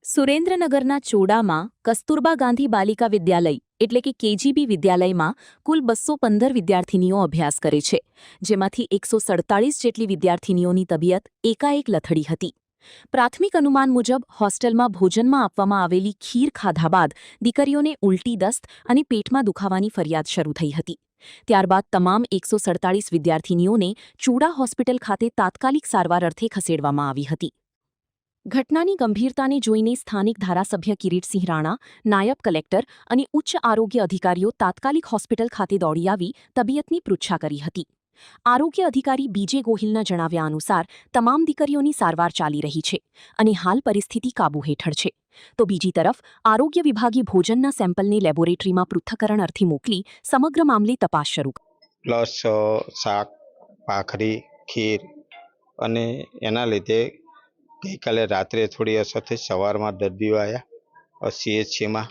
સુરેન્દ્રનગરના ચોડામાં કસ્તુરબા ગાંધી બાલિકા વિદ્યાલય એટલે કે કેજીબી વિદ્યાલયમાં કુલ 215 વિદ્યાર્થિનીઓ અભ્યાસ કરે છે, જેમાંથી 147 જેટલી વિદ્યાર્થિનીઓની તબિયત એકાએક લથડી હતી. પ્રાથમિક અનુમાન મુજબ હોસ્ટેલમાં ભોજનમાં આપવામાં આવેલી ખીર ખાધા બાદ દીકરીઓને ઉલટી દસ્ત અને પેટમાં દુખાવાની ફરિયાદ શરૂ થઈ હતી. ત્યારબાદ તમામ 147 વિદ્યાર્થિનીઓને ચોડા હોસ્પિટલ ખાતે તાત્કાલિક સારવાર અર્થે ખસેડવામાં આવી હતી. ઘટનાની ગંભીરતાને જોઈને સ્થાનિક ધારાસભ્ય કિરીટસિંહ રાણા, નાયબ કલેક્ટર અને ઉચ્ચ આરોગ્ય અધિકારીઓ તાત્કાલિક હોસ્પિટલ ખાતે દોડી આવી તબિયતની પૃચ્છા કરી હતી. આરોગ્ય અધિકારી બીજે ગોહિલના જણાવ્યા અનુસાર તમામ દીકરીઓની સારવાર ચાલી રહી છે અને હાલ પરિસ્થિતિ કાબૂ હેઠળ છે. તો બીજી તરફ આરોગ્ય વિભાગે ભોજનના સેમ્પલને લેબોરેટરીમાં પૃથ્થકરણ અર્થે મોકલી સમગ્ર મામલે તપાસ શરૂ પ્લસ શાક, ભાખરી, ખીર અને એના લીધે ગઈકાલે રાત્રે થોડી અસર થઈ. સવારમાં દર્દીઓ આવ્યા CHCમાં.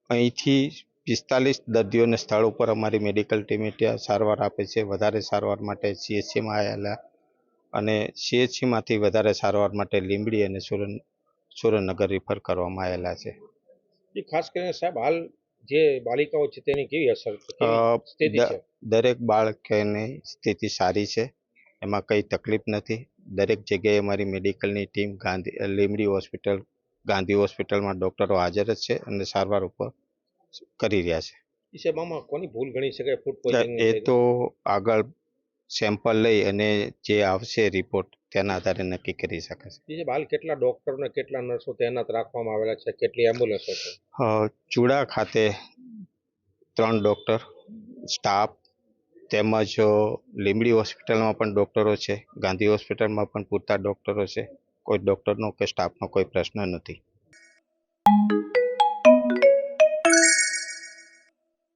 અહીંથી 45 દર્દીઓને સ્થળ ઉપર અમારી મેડિકલ ટીમે ત્યાં સારવાર આપે છે. વધારે સારવાર માટે CHCમાં આવેલા અને CHCમાંથી વધારે સારવાર માટે લીંબડી અને સુરેન્દ્રનગર રિફર કરવામાં આવેલા છે. ખાસ કરીને સાહેબ હાલ જે બાલિકાઓ છે તેની કેવી અસર સ્થિતિ છે? દરેક બાળકની સ્થિતિ સારી છે, એમાં કંઈ તકલીફ નથી. દરેક જગ્યાએ અમારી મેડિકલની ટીમ લીંબડી હોસ્પિટલ, ગાંધી હોસ્પિટલમાં ડૉક્ટરો હાજર જ છે અને સારવાર ઉપર કરી રહ્યા છે. સાહેબ કોની ભૂલ ગણી શકાય? ફૂડ પોઈઝનિંગ એ તો આગળ સેમ્પલ લઈ અને જે આવશે રિપોર્ટ તેના આધારે નક્કી કરી શકાશે. હાલ કેટલા ડોક્ટરો ને કેટલા નર્સો તૈનાત રાખવામાં આવેલા છે? કેટલી એમ્બ્યુલન્સો છે? ચુડા ખાતે 3 ડૉક્ટર સ્ટાફ તેમજ લીંબડી હોસ્પિટલમાં પણ ડૉક્ટરો છે. ગાંધી હોસ્પિટલમાં પણ પૂરતા ડૉક્ટરો છે. કોઈ ડૉક્ટરનો કે સ્ટાફનો કોઈ પ્રશ્ન નથી.